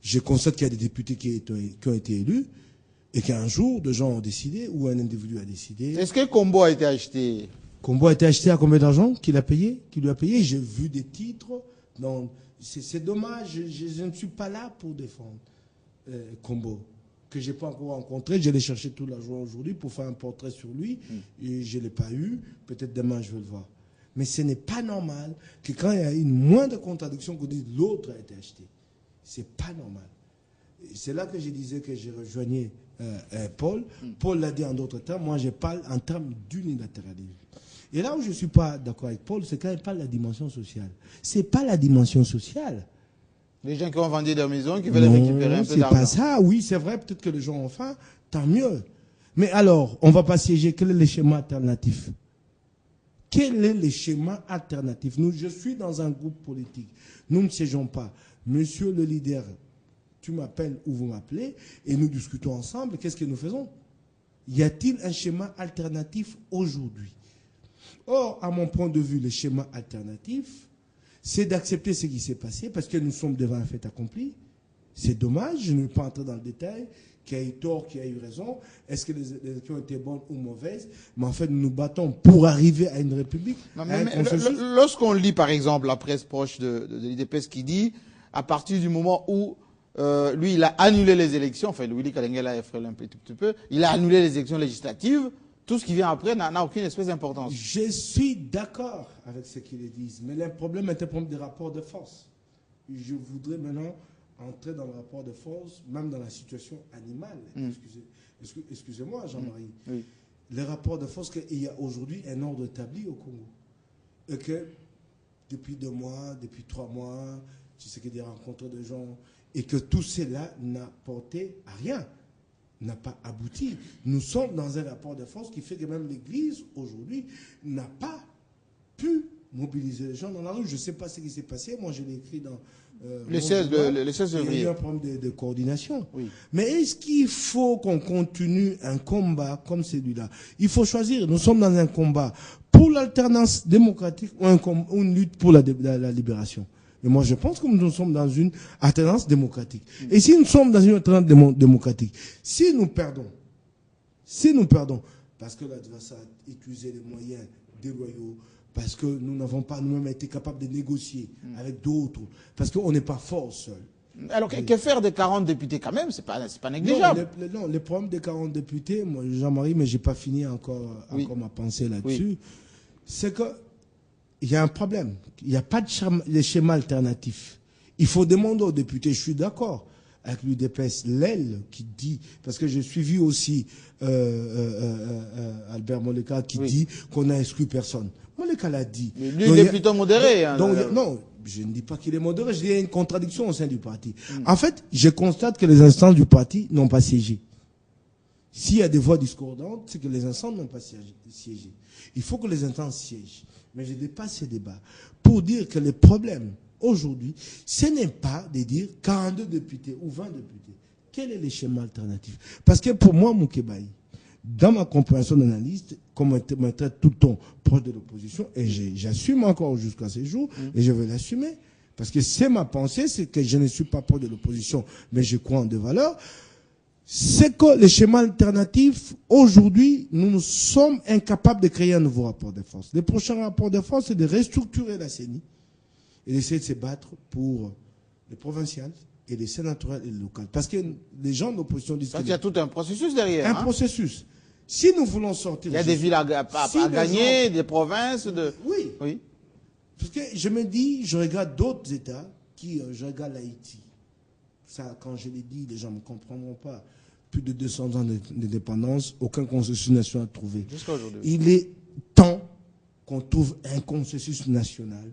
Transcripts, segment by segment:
Je constate qu'il y a des députés qui ont été élus et qu'un jour, des gens ont décidé ou un individu a décidé. Est-ce que Combo a été acheté? Combo a été acheté à combien d'argent qu'il a payé? Qu'il lui a payé? J'ai vu des titres. C'est dommage, je ne suis pas là pour défendre Combo, que je n'ai pas encore rencontré. Je l'ai cherché toute la journée aujourd'hui pour faire un portrait sur lui et je ne l'ai pas eu. Peut-être demain je vais le voir. Mais ce n'est pas normal que quand il y a une moindre contradiction, qu'on dise l'autre a été acheté. C'est pas normal. C'est là que je disais que je rejoignais Paul. Paul l'a dit en d'autres termes. Moi, je parle en termes d'unilatéralisme. Et là où je ne suis pas d'accord avec Paul, c'est quand il parle de la dimension sociale. Ce n'est pas la dimension sociale. Les gens qui ont vendu leur maison, qui veulent récupérer un peu d'argent. C'est pas ça. Oui, c'est vrai, peut-être que les gens ont faim, tant mieux. Mais alors, on ne va pas siéger. Quel est le schéma alternatif? Quel est le schéma alternatif? Je suis dans un groupe politique. Nous ne siégeons pas. Monsieur le leader, tu m'appelles ou vous m'appelez, et nous discutons ensemble. Qu'est-ce que nous faisons? Y a-t-il un schéma alternatif aujourd'hui? Or, à mon point de vue, le schéma alternatif, c'est d'accepter ce qui s'est passé, parce que nous sommes devant un fait accompli. C'est dommage, je ne vais pas entrer dans le détail, qui a eu tort, qui a eu raison, est-ce que les élections ont été bonnes ou mauvaises, mais en fait, nous nous battons pour arriver à une république. Lorsqu'on lit, par exemple, la presse proche de l'IDPS qui dit, à partir du moment où lui, il a annulé les élections, enfin, Willy Kalengela a effrayé un petit peu, il a annulé les élections législatives, tout ce qui vient après n'a aucune espèce d'importance. Je suis d'accord avec ce qu'ils disent, mais le problème est un problème des rapports de force. Je voudrais maintenant entrer dans le rapport de force, même dans la situation animale. Excusez-moi, Jean-Marie. Oui. Les rapports de force, qu'il y a aujourd'hui un ordre établi au Congo. Et que depuis 2 mois, depuis 3 mois, tu sais qu'il y a des rencontres de gens, et que tout cela n'a porté à rien, n'a pas abouti. Nous sommes dans un rapport de force qui fait que même l'Église, aujourd'hui, n'a pas pu mobiliser les gens dans la rue. Je ne sais pas ce qui s'est passé. Moi, je l'ai écrit dans... le 16 février. Il y a eu un problème de coordination. Oui. Mais est-ce qu'il faut qu'on continue un combat comme celui-là? Il faut choisir. Nous sommes dans un combat pour l'alternance démocratique ou une lutte pour la libération. Et moi, je pense que nous sommes dans une alternance démocratique. Et si nous sommes dans une alternance démocratique, si nous perdons, parce que l'adversaire a utilisé les moyens déloyaux, parce que nous n'avons pas nous-mêmes été capables de négocier avec d'autres, parce qu'on n'est pas fort seul. Alors, que faire des 40 députés quand même? C'est pas négligeable. Non, le problème des 40 députés, moi, Jean-Marie, mais j'ai pas fini encore ma pensée là-dessus, c'est que il y a un problème. Il n'y a pas de schéma alternatif. Il faut demander aux députés, je suis d'accord avec l'UDPS, l'aile qui dit, parce que j'ai suivi aussi Albert Moleka qui dit qu'on n'a exclu personne. Moleka l'a dit. Mais lui, il est plutôt modéré. Non, je ne dis pas qu'il est modéré, je dis qu'il y a une contradiction au sein du parti. En fait, je constate que les instances du parti n'ont pas siégé. S'il y a des voix discordantes, c'est que les instances n'ont pas siégé. Il faut que les instances siègent. Mais je dépasse ce débat pour dire que le problème aujourd'hui, ce n'est pas de dire 42 députés ou 20 députés. Quel est le schéma alternatif? Parce que pour moi, Moukébaï, dans ma compréhension d'analyste, comme on traite tout le temps proche de l'opposition, et j'assume encore jusqu'à ce jour, et je vais l'assumer, parce que c'est ma pensée, c'est que je ne suis pas proche de l'opposition, mais je crois en des valeurs. C'est que le schéma alternatif, aujourd'hui, nous sommes incapables de créer un nouveau rapport de force. Le prochain rapport de force, c'est de restructurer la CENI et d'essayer de se battre pour les provinciales et les sénatoriales et les locales. Parce que les gens de l'opposition disent qu'il y a tout un processus derrière. Un processus. Si nous voulons sortir... Il y a des villes à gagner, des provinces... Oui. Parce que je me dis, je regarde d'autres États, je regarde l'Haïti. Ça, quand je l'ai dit, les gens ne me comprendront pas. Plus de 200 ans d'indépendance, aucun consensus national trouvé. Jusqu'à aujourd'hui. Il est temps qu'on trouve un consensus national,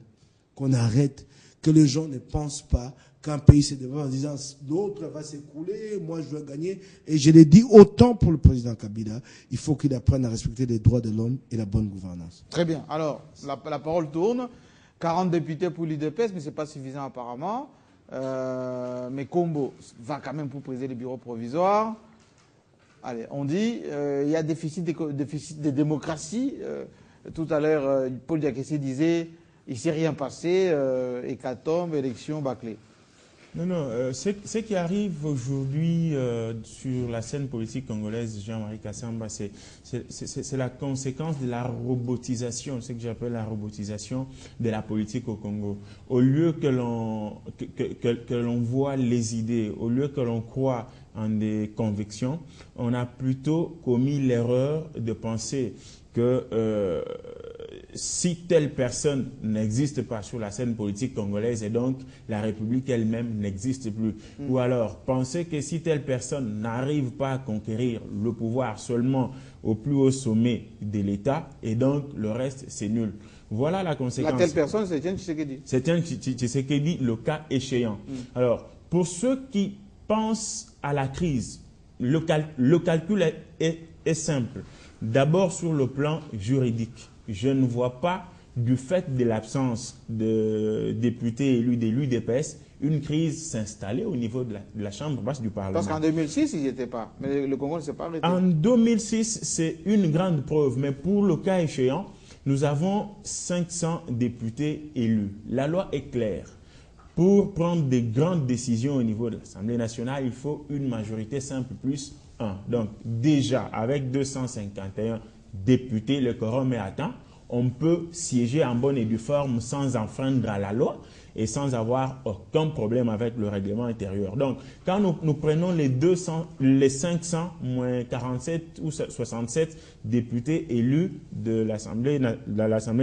qu'on arrête, que les gens ne pensent pas qu'un pays se développe en disant l'autre va s'écrouler, moi je veux gagner. Et je l'ai dit autant pour le président Kabila, il faut qu'il apprenne à respecter les droits de l'homme et la bonne gouvernance. Très bien. Alors, la parole tourne. 40 députés pour l'IDPS, mais ce n'est pas suffisant apparemment. Mais Combo va quand même pour présider les bureaux provisoires. Allez, on dit il y a déficit de démocratie. Tout à l'heure, Paul Diakessi disait il ne s'est rien passé, hécatombe, élection bâclée. Non, non, ce qui arrive aujourd'hui sur la scène politique congolaise, Jean-Marie Kassamba, c'est la conséquence de la robotisation, ce que j'appelle la robotisation de la politique au Congo. Au lieu que l'on voit les idées, au lieu que l'on croit en des convictions, on a plutôt commis l'erreur de penser que si telle personne n'existe pas sur la scène politique congolaise et donc la République elle-même n'existe plus. Ou alors penser que si telle personne n'arrive pas à conquérir le pouvoir seulement au plus haut sommet de l'État et donc le reste c'est nul. Voilà la conséquence. La telle personne, c'est Etienne Tshisekedi. C'est Etienne Tshisekedi, le cas échéant. Alors, pour ceux qui pensent à la crise, le calcul est simple. D'abord sur le plan juridique. Je ne vois pas, du fait de l'absence de députés élus de l'UDPS, une crise s'installer au niveau de la Chambre basse du Parlement. Parce qu'en 2006, ils n'y étaient pas. Mais le Congo ne s'est pas arrêté. En 2006, c'est une grande preuve. Mais pour le cas échéant, nous avons 500 députés élus. La loi est claire. Pour prendre des grandes décisions au niveau de l'Assemblée nationale, il faut une majorité simple plus 1. Donc déjà, avec 251 députés, le quorum est atteint. On peut siéger en bonne et due forme sans enfreindre à la loi et sans avoir aucun problème avec le règlement intérieur. Donc, quand nous prenons les 500 moins 47 ou 67 députés élus de l'Assemblée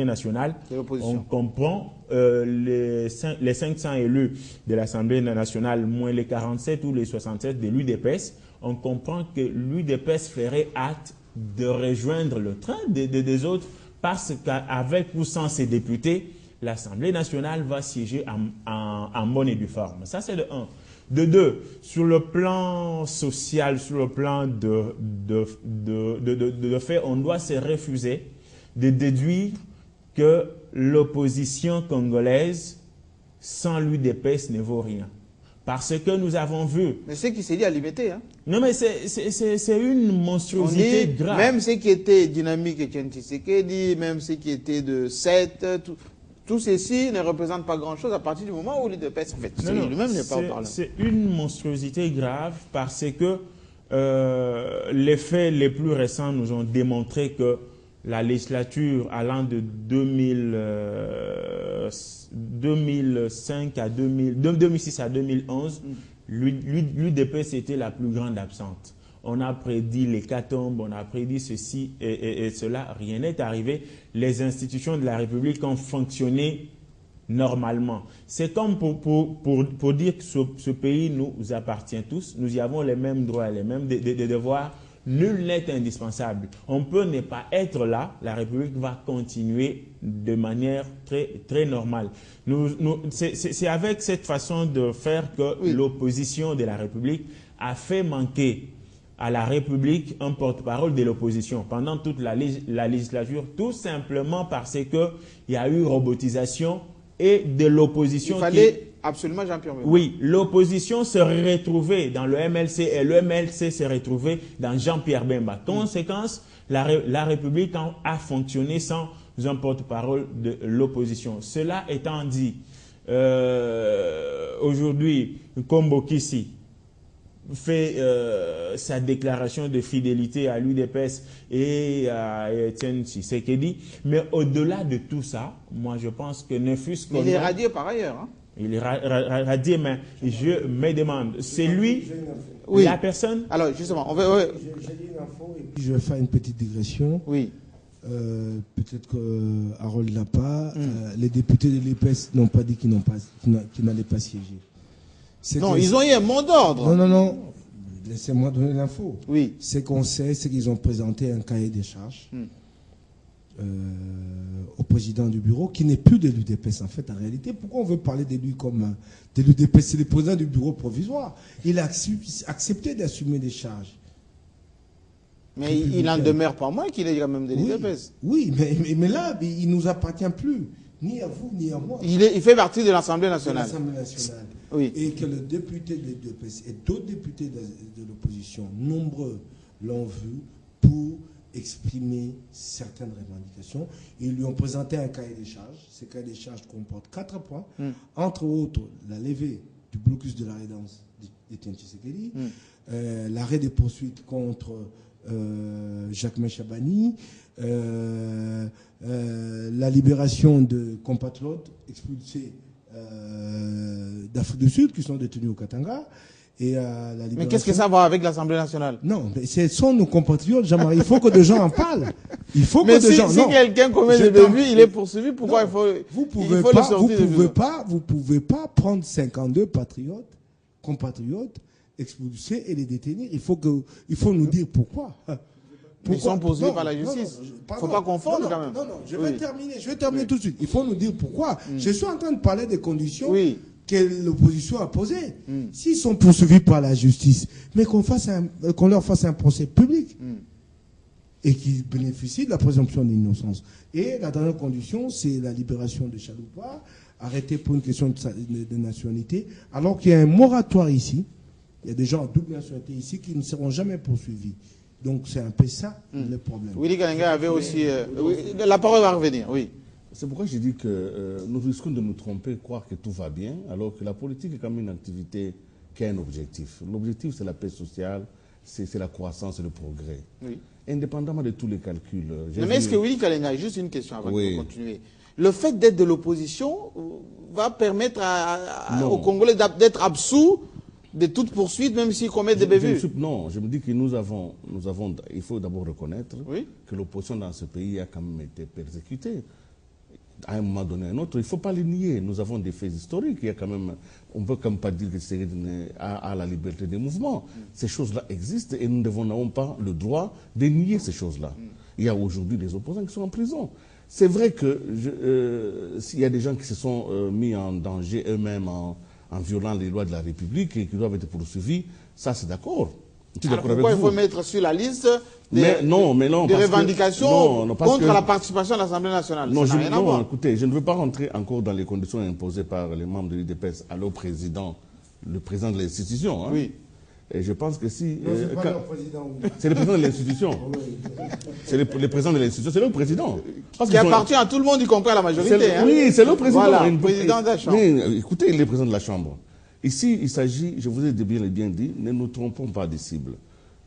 nationale, on comprend les 500 élus de l'Assemblée nationale moins les 47 ou les 67 de l'UDPS, on comprend que l'UDPS ferait acte de rejoindre le train des autres parce qu'avec ou sans ces députés, l'Assemblée nationale va siéger en bonne et due forme. Ça, c'est de 1. De 2, sur le plan social, sur le plan de fait, on doit se refuser de déduire que l'opposition congolaise, sans l'UDPS, ne vaut rien. Parce que nous avons vu... Mais ce qui s'est dit à limité. Hein. Non, mais c'est une monstruosité grave. Même ce qui était dynamique, Etienne Tshisekedi, même ce qui était de 7, tout ceci ne représente pas grand-chose à partir du moment où l'UDPS, en fait, lui-même n'est pas au Parlement. C'est une monstruosité grave parce que les faits les plus récents nous ont démontré que la législature allant de 2006 à 2011, l'UDPS était la plus grande absente. On a prédit l'hécatombe, on a prédit ceci et cela, rien n'est arrivé. Les institutions de la République ont fonctionné normalement. C'est comme pour dire que ce pays nous appartient tous, nous y avons les mêmes droits, les mêmes devoirs. Nul n'est indispensable. On peut ne pas être là, la République va continuer de manière très, très normale. C'est avec cette façon de faire que l'opposition de la République a fait manquer à la République un porte-parole de l'opposition pendant toute la législature, tout simplement parce qu'il y a eu robotisation et de l'opposition. Il fallait absolument Jean-Pierre Bemba. Oui, l'opposition se retrouvait dans le MLC et le MLC se retrouvait dans Jean-Pierre Bemba. Conséquence, la République a fonctionné sans un porte-parole de l'opposition. Cela étant dit, aujourd'hui, Kombo Kissi fait sa déclaration de fidélité à l'UDPS et à Etienne Tshisekedi. Mais au-delà de tout ça, moi je pense que ne fût-ce que... Il est radié par ailleurs. Hein? Il est radié, mais je me demande, c'est lui, la personne... Alors justement, on va... J'ai dit une info et puis je vais faire une petite digression. Oui. Peut-être que Harold l'a pas. Les députés de l'EPS n'ont pas dit qu'ils n'allaient pas siéger. Non, ils ont eu un mot d'ordre. Non. Laissez-moi donner l'info. Oui. Ce qu'on sait, c'est qu'ils ont présenté un cahier des charges au président du bureau, qui n'est plus de l'UDPS en fait. En réalité, pourquoi on veut parler de lui comme de l'UDPS? C'est le président du bureau provisoire. Il a accepté d'assumer des charges. Mais il n'en demeure pas moins qu'il est quand même de l'UDPS. Oui, mais là, il ne nous appartient plus. Ni à vous, ni à moi. Il fait partie de l'Assemblée nationale. Oui. Et que le député de l'UDPS et d'autres députés de l'opposition, nombreux, l'ont vu pour exprimer certaines revendications. Ils lui ont présenté un cahier des charges. Ce cahier des charges comporte 4 points. Entre autres, la levée du blocus de la résidence d'Étienne Tshisekedi, l'arrêt des poursuites contre Jacques Chabani, la libération de compatriotes expulsés d'Afrique du Sud qui sont détenus au Katanga. Et, mais qu'est-ce que ça va avec l'Assemblée nationale? Non, mais ce sont nos compatriotes, Jean-Marie. Il faut que des gens en parlent. Il faut mais que des gens. Si quelqu'un commet des bévues, il est poursuivi. Pourquoi il faut le sortir? Vous pouvez pas prendre 52 compatriotes, expulsés et les détenir. Il faut nous dire pourquoi. Ils sont poursuivis par la justice. Il ne faut pas confondre quand même. Non, je vais terminer tout de suite. Il faut nous dire pourquoi. Je suis en train de parler des conditions que l'opposition a posées. S'ils sont poursuivis par la justice, mais qu'on leur fasse un procès public et qu'ils bénéficient de la présomption d'innocence. Et la dernière condition, c'est la libération de Chaloupa, arrêté pour une question de nationalité, alors qu'il y a un moratoire ici. Il y a des gens en double nationalité ici qui ne seront jamais poursuivis. Donc c'est un peu ça le problème. Willy Kalenga avait aussi... la parole va revenir, oui. C'est pourquoi je dis que nous risquons de nous tromper, croire que tout va bien, alors que la politique est quand même une activité qui a un objectif. L'objectif, c'est la paix sociale, c'est la croissance et le progrès. Oui. Indépendamment de tous les calculs. Mais est-ce que Willy Kalenga, juste une question avant de continuer. Le fait d'être de l'opposition va permettre aux Congolais d'être absous de toute poursuite, même s'ils commettent des bévues? Non, je me dis que il faut d'abord reconnaître que l'opposition dans ce pays a quand même été persécutée. À un moment donné ou à un autre, il ne faut pas les nier. Nous avons des faits historiques. Il y a quand même, on ne peut quand même pas dire que c'est à la liberté des mouvements. Ces choses-là existent et nous n'avons pas le droit de nier ces choses-là. Il y a aujourd'hui des opposants qui sont en prison. C'est vrai que s'il y a des gens qui se sont mis en danger eux-mêmes en violant les lois de la République et qui doivent être poursuivis, ça c'est d'accord. Alors pourquoi il faut mettre sur la liste des revendications contre la participation à l'Assemblée nationale? Non, écoutez, je ne veux pas rentrer encore dans les conditions imposées par les membres de l'UDPS à leur président, le président de l'institution. Hein. Oui. Et je pense que si... c'est pas leur président. C'est le président de l'institution. C'est le président de l'institution, c'est le président. Qui appartient à tout le monde, y compris à la majorité. Hein. Oui, c'est le président. Voilà, le président de la Chambre. Mais écoutez, il est le président de la Chambre. Ici, il s'agit, je vous ai bien dit, ne nous trompons pas des cibles.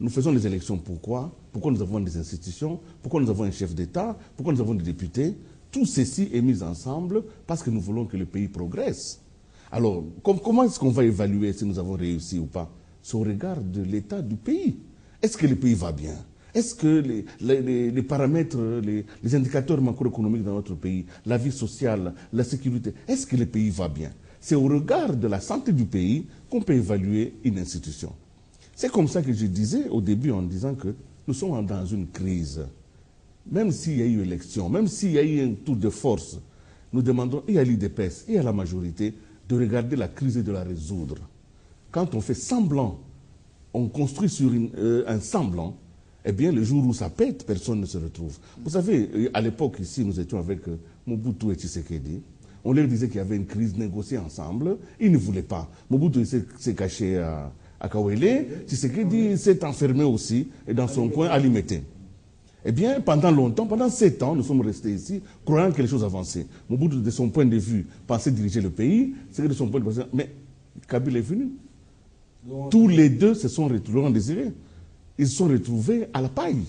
Nous faisons des élections. Pourquoi? Pourquoi nous avons des institutions? Pourquoi nous avons un chef d'État? Pourquoi nous avons des députés? Tout ceci est mis ensemble parce que nous voulons que le pays progresse. Alors, comment est-ce qu'on va évaluer si nous avons réussi ou pas? C'est au regard de l'état du pays. Est-ce que le pays va bien? Est-ce que les paramètres, les indicateurs macroéconomiques dans notre pays, la vie sociale, la sécurité, est-ce que le pays va bien? C'est au regard de la santé du pays qu'on peut évaluer une institution. C'est comme ça que je disais au début en disant que nous sommes dans une crise. Même s'il y a eu élection, même s'il y a eu un tour de force, nous demandons et à l'UDPS et à la majorité de regarder la crise et de la résoudre. Quand on fait semblant, on construit sur un semblant, eh bien le jour où ça pète, personne ne se retrouve. Vous savez, à l'époque ici, nous étions avec Mobutu et Tshisekedi. On leur disait qu'il y avait une crise négociée ensemble. Ils ne voulaient pas. Mobutu s'est caché à Kawele. Tshisekedi s'est enfermé aussi et dans son coin à Limete. Eh bien, pendant longtemps, pendant 7 ans, nous sommes restés ici, croyant que les choses avançaient. Mobutu, de son point de vue, pensait diriger le pays. C'est de son point de vue. Mais Kabila est venu. Tous les deux se sont retrouvés en désiré. Ils se sont retrouvés à la paille.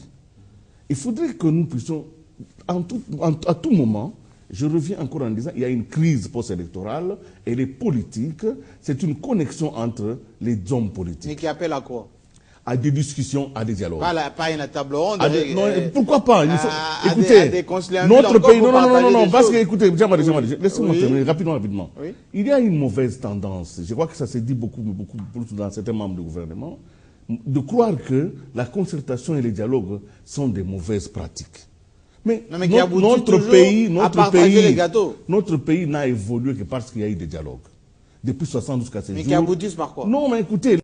Il faudrait que nous puissions, à tout moment, je reviens encore en disant, il y a une crise post-électorale, elle est politique, c'est une connexion entre les hommes politiques. Mais qui appelle à quoi? À des discussions, à des dialogues. Pas une table ronde. Non, pourquoi pas? Écoutez, notre pays, non, parce que, écoutez, laissez-moi terminer rapidement. Oui? Il y a une mauvaise tendance, je crois que ça s'est dit beaucoup dans certains membres du gouvernement, de croire que la concertation et les dialogues sont des mauvaises pratiques. Mais notre pays n'a évolué que parce qu'il y a eu des dialogues. Depuis 72 à ces jours. Mais qui aboutissent par quoi? Non, mais écoutez...